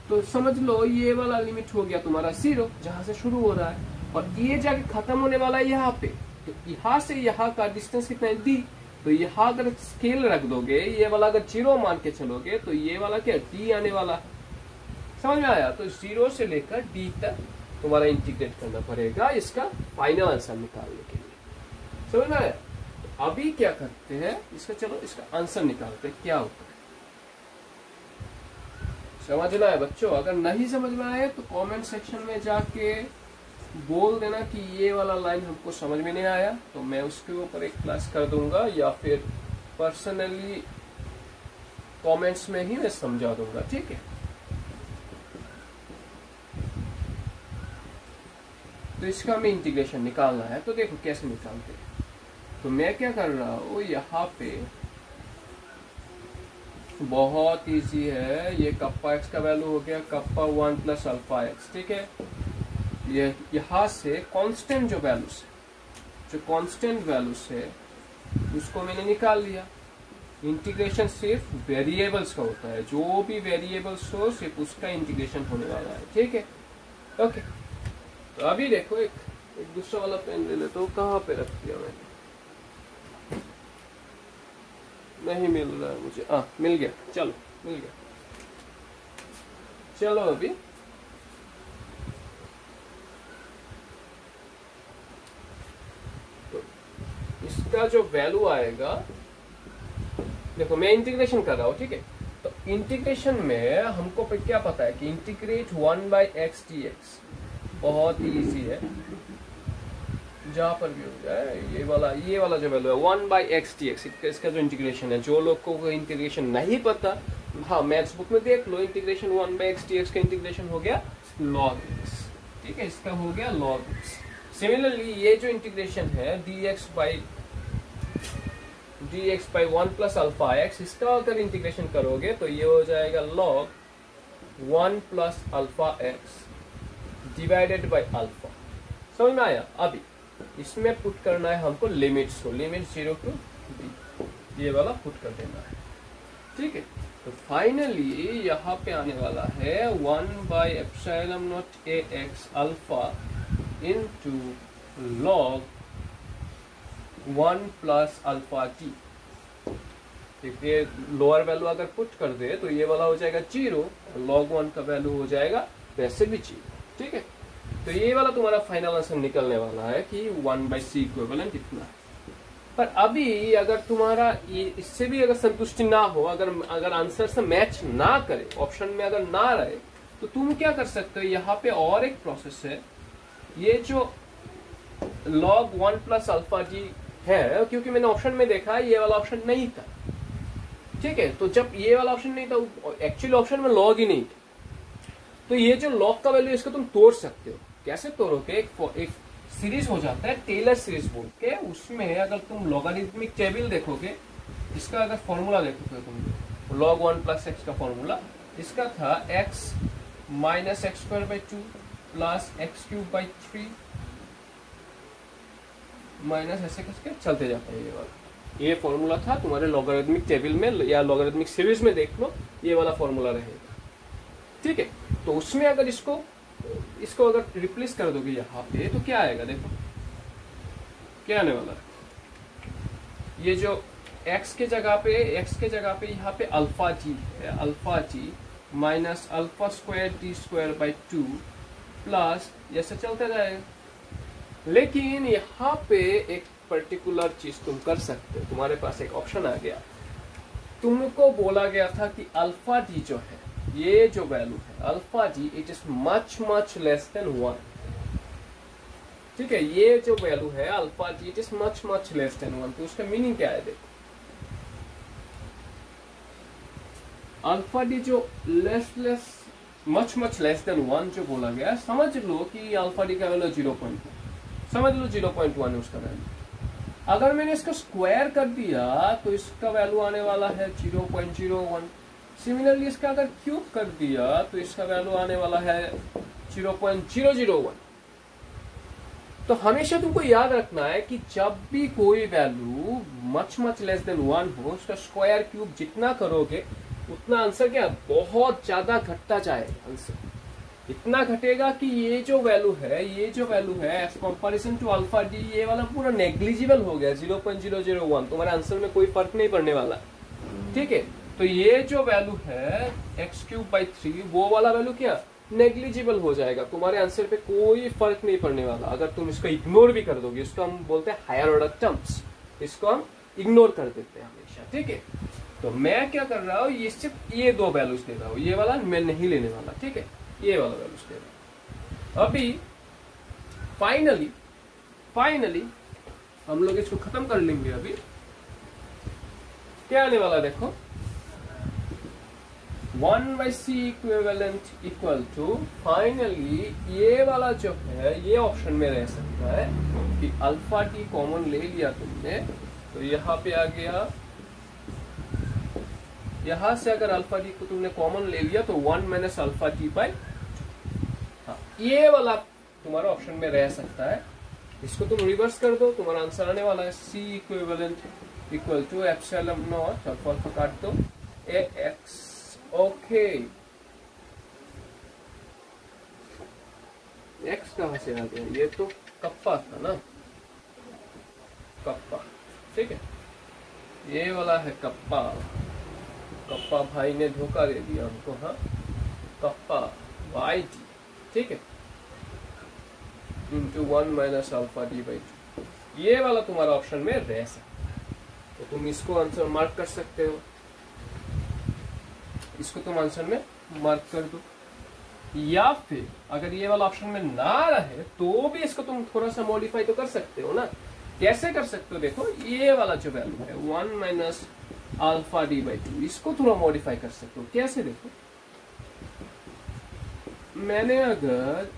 तो समझ लो ये वाला लिमिट हो गया तुम्हारा 0, जहां से शुरू हो रहा है, और ये जाके खत्म होने वाला है यहाँ पे। तो यहाँ से यहाँ का डिस्टेंस कितना है d, तो यहाँ अगर स्केल रख दोगे, ये वाला अगर 0 मान के चलोगे तो ये वाला क्या d आने वाला। समझ में आया। तो 0 से लेकर d तक तुम्हारा इंटीग्रेट करना पड़ेगा इसका फाइनल आंसर निकालने के लिए। समझ में आया। अभी क्या करते हैं, इसका चलो इसका आंसर निकालते हैं क्या होता है। समझना है बच्चों, अगर नहीं समझ में आए तो कमेंट सेक्शन में जाके बोल देना कि ये वाला लाइन हमको समझ में नहीं आया, तो मैं उसके ऊपर एक क्लास कर दूंगा, या फिर पर्सनली कमेंट्स में ही मैं समझा दूंगा। ठीक है, तो इसका हमें इंटीग्रेशन निकालना है, तो देखो कैसे निकालते हैं। तो मैं क्या कर रहा हूँ, यहाँ पे बहुत इजी है, ये कप्पा x का वैल्यू हो गया कप्पा 1 प्लस अल्फा x। ठीक है, ये यहाँ से कांस्टेंट जो कांस्टेंट वैल्यूज है उसको मैंने निकाल लिया। इंटीग्रेशन सिर्फ वेरिएबल्स का होता है, जो भी वेरिएबल्स हो सिर्फ उसका इंटीग्रेशन होने वाला है। ठीक है, ओके। तो अभी देखो एक दूसरा वाला पेन ले लेते हो, कहाँ पे रख दिया मैंने, नहीं मिल रहा है मुझे, मिल गया, चलो मिल गया। चलो अभी तो इसका जो वैल्यू आएगा, देखो मैं इंटीग्रेशन कर रहा हूँ। ठीक है, तो इंटीग्रेशन में हमको क्या पता है कि इंटीग्रेट 1/x dx बहुत ही इजी है, जहां पर भी हो जाए। ये वाला जो वैल्यू है 1/x dx, इसका जो इंटीग्रेशन है, जो लोग को इंटीग्रेशन नहीं पता, हाँ मैथ्स बुक में देख लो, इंटीग्रेशन 1/x dx का इंटीग्रेशन हो गया log x। ठीक है, इसका हो गया log x। सिमिलरली ये जो इंटीग्रेशन है dx by 1 plus alpha x, इसका अगर इंटीग्रेशन करोगे तो ये हो जाएगा log 1 plus alpha x divided by alpha. समझ में आया? अभी इसमें पुट करना है हमको लिमिट्स को, लिमिट 0 टू b, ये वाला पुट कर देना है, ठीक है। तो फाइनली यहाँ पे आने वाला है 1/ε0 ax alpha into log 1 plus alpha T. ये लोअर वैल्यू अगर पुट कर दे तो ये वाला हो जाएगा 0, log 1 का वैल्यू हो जाएगा वैसे भी 0, ठीक है। तो ये वाला तुम्हारा फाइनल आंसर निकलने वाला है कि 1/c इक्विवेलेंट इतना है। पर अभी अगर तुम्हारा ये इससे भी अगर संतुष्टि ना हो, अगर आंसर से मैच ना करे, ऑप्शन में अगर ना रहे, तो तुम क्या कर सकते हो, यहाँ पे और एक प्रोसेस है। ये जो log 1 प्लस अल्फा जी है, क्योंकि मैंने ऑप्शन में देखा ये वाला ऑप्शन नहीं था, ठीक है। तो जब ये वाला ऑप्शन नहीं था, एक्चुअली ऑप्शन में log ही नहीं था, तो ये जो log का वैल्यू इसको तुम तोड़ सकते हो। कैसे तोड़ोगे? एक सीरीज हो जाता है टेलर सीरीज बोल के, उसमें अगर तुम लॉगरिथमिक टेबल देखोगे, इसका अगर फॉर्मूला देखोगे तुम, log 1 प्लस एक्स का फॉर्मूला इसका था x minus x square by 2 plus x cube by 3 minus ऐसे करके चलते जाता है। ये वाला ये फॉर्मूला था तुम्हारे लॉगरिथमिक टेबल में या लॉगरिथमिक सीरीज में, देख लो ये वाला फॉर्मूला रहेगा, ठीक है। तो उसमें अगर इसको अगर रिप्लेस कर दोगे यहाँ पे तो क्या आएगा? देखो क्या आने वाला है। ये जो x के जगह पे यहाँ पे अल्फा जी है, alpha g minus alpha square t square by 2 plus ऐसे चलते जाएगा। लेकिन यहाँ पे एक पर्टिकुलर चीज तुम कर सकते हो, तुम्हारे पास एक ऑप्शन आ गया। तुमको बोला गया था कि अल्फा जी जो है, ये जो वैल्यू है alpha g, it is much less than 1, ठीक है। ये जो वैल्यू है alpha g, it is much less than 1। तो उसका मीनिंग क्या है? देखो अल्फा डी जो मच लेस देन 1 जो बोला गया, समझ लो कि अल्फा डी का वैल्यू 0.1, समझ लो 0.1 है उसका वैल्यू। अगर मैंने इसका स्क्वायर कर दिया तो इसका वैल्यू आने वाला है 0.01। सिमिलरली इसका अगर क्यूब कर दिया तो इसका वैल्यू आने वाला है 0.001। तो हमेशा तुमको याद रखना है कि जब भी कोई वैल्यू मच लेस देन 1 हो, उसका स्क्वायर क्यूब जितना करोगे उतना आंसर क्या बहुत ज्यादा घटता जाएगा। आंसर इतना घटेगा कि ये जो वैल्यू है as comparison to alpha d, ये वाला पूरा नेग्लिजिबल हो गया, 0.001। तुम्हारे आंसर में कोई फर्क नहीं पड़ने वाला, ठीक है। तो ये जो वैल्यू है एक्स क्यूब बाई 3, वो वाला वैल्यू क्या नेग्लिजिबल हो जाएगा, तुम्हारे आंसर पे कोई फर्क नहीं पड़ने वाला। अगर तुम इसको इग्नोर भी कर दोगे, इसको हम बोलते हैं हायर ऑर्डर टर्म्स, इसको हम इग्नोर कर देते हैं हमेशा, ठीक है। तो मैं क्या कर रहा हूँ, ये सिर्फ ये दो वैल्यूज दे रहा हूँ, ये वाला मैं नहीं लेने वाला, ठीक है। ये वाला वैल्यूज दे रहा हूँ। अभी फाइनली हम लोग इसको खत्म कर लेंगे। अभी क्या आने वाला देखो, 1/c equivalent equal to, finally ये वाला जो है ये ऑप्शन में रह सकता है कि अल्फा टी कॉमन ले लिया तुमने, तो यहाँ पे आ गया, यहां से अगर अल्फा टी को तुमने कॉमन ले लिया तो 1 माइनस अल्फा टी बाई, हाँ ये वाला तुम्हारा ऑप्शन में रह सकता है। इसको तुम रिवर्स कर दो, तुम्हारा आंसर आने वाला है c equivalent equal to epsilon naught, alpha काट दो, ax, ओके। x कहां से आ गया? ये तो कप्पा था ना, कप्पा, ठीक है। ये वाला है कप्पा, कप्पा भाई ने धोखा दे दिया हमको, हाँ कप्पा बाई टी, ठीक है, into 1 minus alpha D by 2। ये वाला तुम्हारा ऑप्शन में रह सकता है, तो तुम इसको आंसर मार्क कर सकते हो, इसको तुम आंसर में मार्क कर दो। या फिर अगर ये वाला ऑप्शन में ना रहे तो भी इसको तुम थोड़ा सा मॉडिफाई तो कर सकते हो ना। कैसे कर सकते हो? देखो ये वाला जो वैल्यू है 1 माइनस अल्फा डी बाई 2, इसको थोड़ा मॉडिफाई कर सकते हो। कैसे? देखो मैंने अगर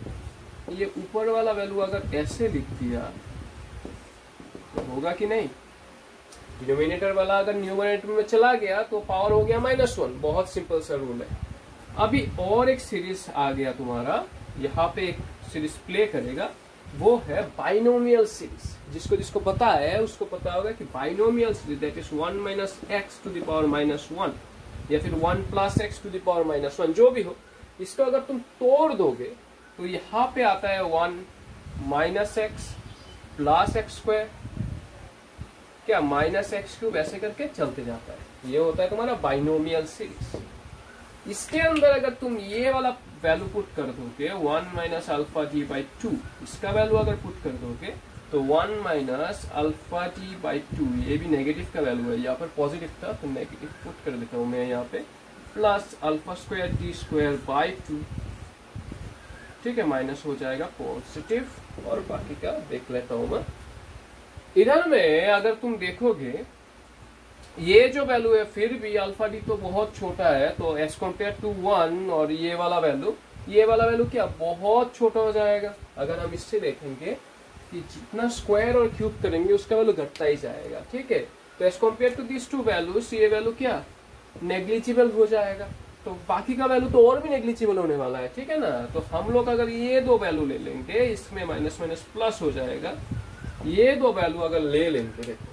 ये ऊपर वाला वैल्यू अगर ऐसे लिख दिया तो होगा कि नहीं? डिनोमिनेटर वाला अगर न्यूमरेटर में चला गया तो पावर हो गया -1। बहुत सिंपल सा रूल है। अभी और एक सीरीज आ गया तुम्हारा, यहाँ पे एक सीरीज प्ले करेगा, वो है बाइनोमियल सीरीज। जिसको जिसको पता है उसको पता होगा कि binomial series that is 1 minus x to the power minus 1 या फिर 1 plus x to the power minus 1, जो भी हो, इसको अगर तुम तोड़ दोगे तो यहाँ पे आता है 1 minus x plus x square, क्या माइनस एक्स क्यूब, ऐसे करके चलते जाता है। ये होता है तुम्हारा बाइनोमियल सीरीज। इसके अंदर अगर तुम ये वाला वैल्यू पुट कर दोगे 1 माइनस अल्फा डी बाई 2, इसका वैल्यू अगर पुट कर दोगे तो 1 माइनस अल्फा डी बाई 2, ये भी नेगेटिव का वैल्यू है, यहाँ पर पॉजिटिव था तो नेगेटिव पुट कर देता हूँ मैं यहाँ पे, plus alpha square D square by 2, ठीक है, माइनस हो जाएगा पॉजिटिव, और बाकी का देख लेता हूँ मैं। इधर में अगर तुम देखोगे ये जो वैल्यू है फिर भी अल्फा डी तो बहुत छोटा है, तो एज कम्पेयर टू 1 और ये वाला वैल्यू क्या बहुत छोटा हो जाएगा। अगर हम इससे देखेंगे कि जितना स्क्वायर और क्यूब करेंगे उसका वैल्यू घटता ही जाएगा, ठीक है। तो as compare to this two values ये वैल्यू क्या नेग्लिजिबल हो जाएगा, तो बाकी का वैल्यू तो और भी नेग्लिजिबल होने वाला है, ठीक है ना। तो हम लोग अगर ये दो वैल्यू ले लेंगे, इसमें माइनस माइनस प्लस हो जाएगा, ये दो वैल्यू अगर ले लेंगे, देखो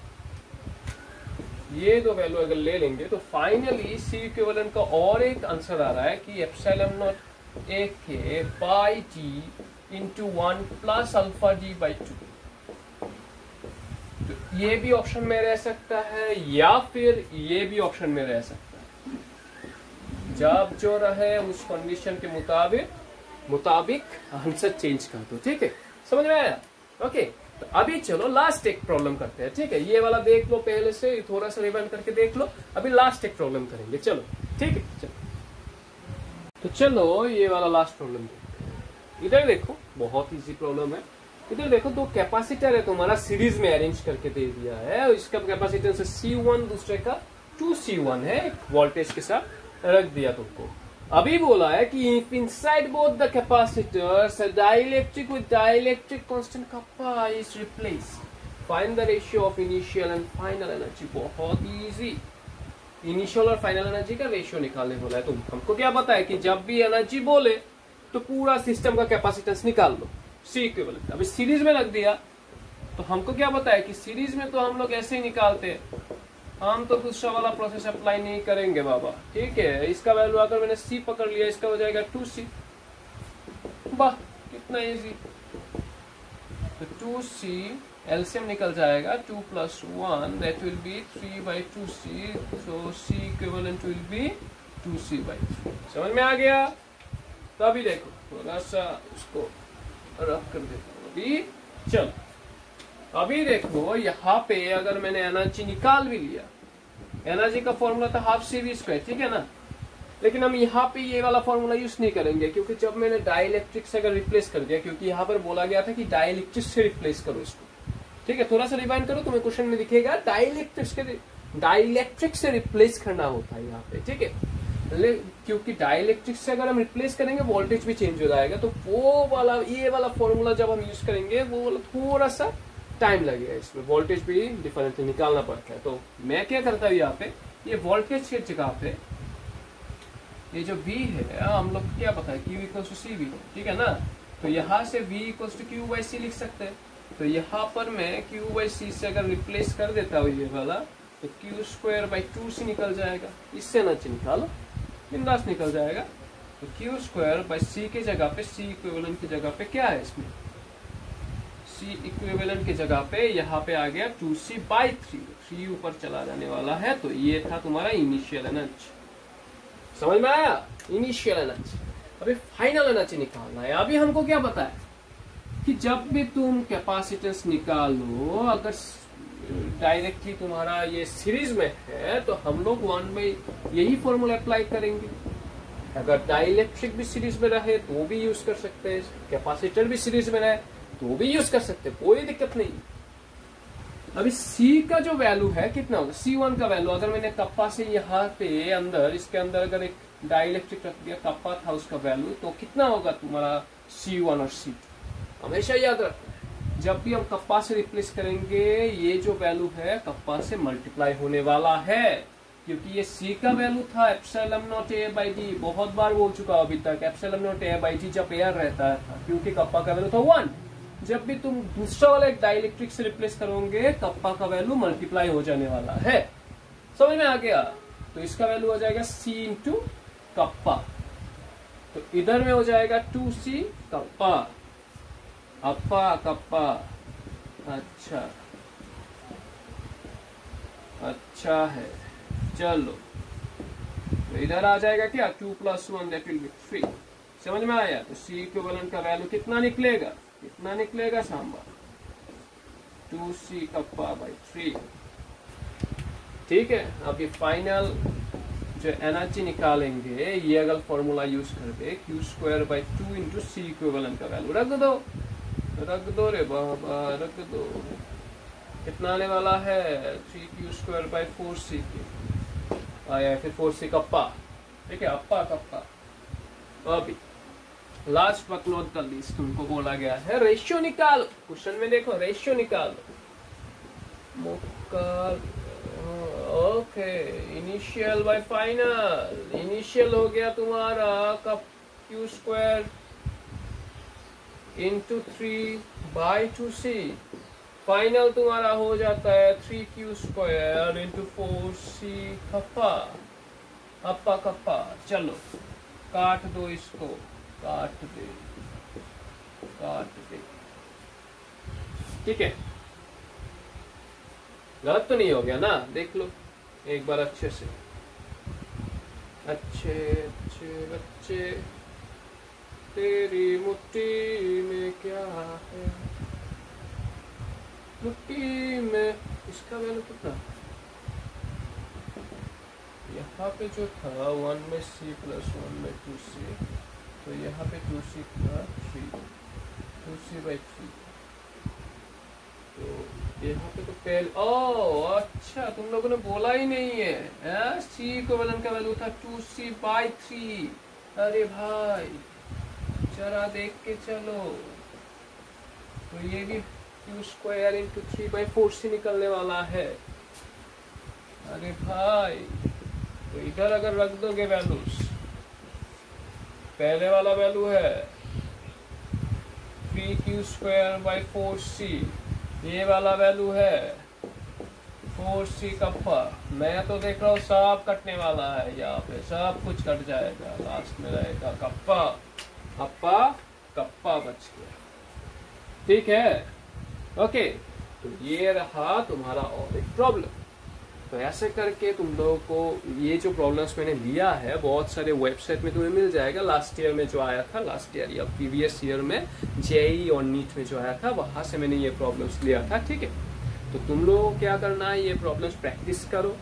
ये दो वैल्यू अगर ले लेंगे तो फाइनली सी इक्विवेलेंट का और एक आंसर आ रहा है कि एप्सिलॉन नॉट ए के by T into 1 plus alpha D by 2। तो ये भी ऑप्शन में रह सकता है या फिर ये भी ऑप्शन में रह सकता है। जब जो रहे उस कंडीशन के मुताबिक आंसर चेंज कर दो, ठीक है, समझ में आया? ओके, तो अभी चलो लास्ट एक प्रॉब्लम करते हैं, ठीक है। ये वाला देख लो पहले से, थोड़ा सा रिवाइंड करके देख लो, अभी लास्ट एक प्रॉब्लम करेंगे, चलो ठीक है। चलो तो चलो ये वाला लास्ट प्रॉब्लम देखते हैं। इधर देखो बहुत इजी प्रॉब्लम है। इधर देखो दो कैपेसिटर है तुम्हारा सीरीज में अरेंज करके दे दिया है, इसका कैपेसिटेंस C1 दूसरे का 2C1 है, वोल्टेज के साथ रख दिया तुमको। अभी बोला है कि if inside both the capacitors a dielectric with dielectric constant kappa is replaced, find the ratio of initial and final energy। बहुत इजी, इनिशियल और फाइनल एनर्जी का रेशियो निकालने बोला है। तो हमको क्या पता है कि जब भी एनर्जी बोले तो पूरा सिस्टम का कैपेसिटेंस निकाल लो, सी इक्विवेलेंट। अभी सीरीज में रख दिया तो हमको क्या पता है कि सीरीज में तो हम लोग ऐसे ही निकालते हैं, हम तो दूसरा वाला प्रोसेस अप्लाई नहीं करेंगे बाबा, ठीक है। इसका वैल्यू अगर मैंने C पकड़ लिया, इसका हो जाएगा 2C, वाह कितना इजी। तो 2C एलसीएम निकल जाएगा, 2 + 1 that will be 3/2C, so C equivalent will be 2C/3। समझ में आ गया? तो अभी देखो थोड़ा सा इसको रफ कर देता हूँ। अभी चलो अभी देखो यहाँ पे अगर मैंने एनर्जी निकाल भी लिया, एनर्जी का फॉर्मूला था हाफ CV², ठीक है ना। लेकिन हम यहाँ पे ये वाला फॉर्मूला यूज नहीं करेंगे, क्योंकि जब मैंने डाइलेक्ट्रिक से अगर रिप्लेस कर दिया, क्योंकि यहाँ पर बोला गया था कि डाइलेक्ट्रिक से रिप्लेस करो इसको, ठीक है। थोड़ा सा रिवाइंड करो, तुम्हें क्वेश्चन में दिखेगा डाइलेक्ट्रिक से रिप्लेस करना होता है यहाँ पे, ठीक है। क्योंकि डाइलेक्ट्रिक से अगर हम रिप्लेस करेंगे वोल्टेज भी चेंज हो जाएगा, तो वो वाला ये वाला फॉर्मूला जब हम यूज करेंगे वो थोड़ा सा टाइम लगेगा, इसमें वोल्टेज भी डिफरेंटली निकालना पड़ता है। तो मैं क्या करता हूँ यहाँ पे, ये वोल्टेज की जगह पे ये जो V है हम लोग क्या पता है Q = CV, ठीक है ना। तो यहाँ से V = Q/C लिख सकते हैं। तो यहाँ पर मैं Q/C से अगर रिप्लेस कर देता हूँ ये वाला, तो Q²/2C निकल जाएगा। इससे एनर्जी निकालो, बिंदास निकल जाएगा। तो Q²/C की जगह पे C इक्विवेलेंट की जगह पे क्या है, इसमें C इक्विवेलेंट की जगह पे यहाँ पे आ गया 2C/3, 3 ऊपर चला जाने वाला है। तो ये था तुम्हारा इनिशियल एनर्जी, समझ में आया? Initial energy. अभी फाइनल एनर्जी निकालना है। अभी हमको क्या पता है कि जब भी तुम कैपेसिटेंस निकालो, अगर डायरेक्टली तुम्हारा ये सीरीज में है तो हम लोग 1/, यही फॉर्मूला अप्लाई करेंगे। अगर डाइलेक्ट्रिक भी सीरीज में रहे तो भी यूज कर सकते हैं, कैपेसिटर भी सीरीज में रहे तो भी यूज कर सकते हैं, कोई दिक्कत नहीं। अभी C का जो वैल्यू है कितना होगा, C1 का वैल्यू अगर मैंने कप्पा से यहाँ पे अंदर इसके अंदर अगर एक डाइलेक्ट्रिक रख दिया, कप्पा था उसका वैल्यू, तो कितना होगा तुम्हारा C1 और C2। हमेशा याद रखना, जब भी हम कप्पा से रिप्लेस करेंगे ये जो वैल्यू है कप्पा से मल्टीप्लाई होने वाला है, क्योंकि ये C का वैल्यू था ε0A/d। बहुत बार बोल चुका अभी तक, ε0A/d जब एयर रहता था, क्योंकि कप्पा का वैल्यू था 1, जब भी तुम दूसरा वाला एक डाइलेक्ट्रिक से रिप्लेस करोगे कप्पा का वैल्यू मल्टीप्लाई हो जाने वाला है। समझ में आ गया? तो इसका वैल्यू हो जाएगा C इंटू कप्पा, तो इधर में हो जाएगा 2C कप्पा, अप्पा कप्पा। अच्छा अच्छा है, चलो तो इधर आ जाएगा क्या 2 + 1 दैट विल बी 3। समझ में आया? तो C इक्विवेलेंट का वैल्यू कितना निकलेगा? कितना निकलेगा सांबा? 2C kappa by 3। ठीक है, अब ये फाइनल जो एनर्जी निकालेंगे ये अगर फॉर्मूला यूज करके Q² by 2 into C equivalent का वैल्यू रख दो रे बाबा, रख दो। कितना आने वाला है? 3Q² बाई 4C आया, फिर 4C कप्पा। ठीक है, अप्पा कप्पा। अभी last but not the least तुमको बोला गया है रेशियो निकालो। क्वेश्चन में देखो रेशियो निकालो। Okay, initial bye final. Initial हो गया तुम्हारा Q² into 3 by 2C। Final तुम्हारा हो जाता है 3Q² इंटू 4C कप्पा, अप्पा कप्पा। चलो काट दो इसको, काट दे। ठीक है, गलत तो नहीं हो गया ना? देख लो एक बार अच्छे से। अच्छे बच्चे, तेरी मुट्ठी में क्या है? मुट्ठी में इसका वैल्यू कितना? यहाँ पे जो था 1 में C + 1 में 2C, तो यहाँ पे 2C था 3, 2C बाई 3। तो यहाँ पे तो पहले अच्छा तुम लोगों ने बोला ही नहीं है। C इक्विवेलेंट का वैल्यू था 2C बाई 3। अरे भाई जरा देख के चलो, तो ये भी Q² इंटू 3 बाई 4C निकलने वाला है। अरे भाई तो इधर अगर रख दोगे वैल्यूज, पहले वाला वैल्यू है 3Q² बाई 4C, ये वाला वैल्यू है 4C कप्पा। मैं तो देख रहा हूँ सब कटने वाला है, यहाँ पे सब कुछ कट जाएगा, लास्ट में रहेगा कप्पा, अप्पा कप्पा बच गया। ठीक है, ओके। तो ये रहा तुम्हारा और एक प्रॉब्लम। तो ऐसे करके तुम लोगों को ये जो प्रॉब्लम्स मैंने लिया है बहुत सारे वेबसाइट में तुम्हें मिल जाएगा। लास्ट ईयर में जो आया था, लास्ट ईयर या प्रीवियस ईयर में जेईई और नीट में जो आया था, वहां से मैंने ये प्रॉब्लम्स लिया था। ठीक है, तो तुम लोगों को क्या करना है, ये प्रॉब्लम्स प्रैक्टिस करो,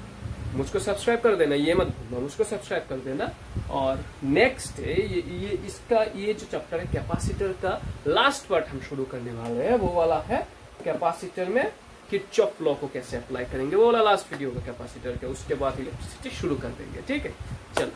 मुझको सब्सक्राइब कर देना, ये मत भूलना, मुझको सब्सक्राइब कर देना। और नेक्स्ट ये जो चैप्टर है कैपेसिटर का लास्ट पार्ट हम शुरू करने वाले हैं, वो वाला है कैपेसिटर में किरचॉफ लॉ को कैसे अप्लाई करेंगे, वो वाला लास्ट वीडियो का कैपेसिटर का। उसके बाद इलेक्ट्रिसिटी शुरू कर देंगे। ठीक है, चलो।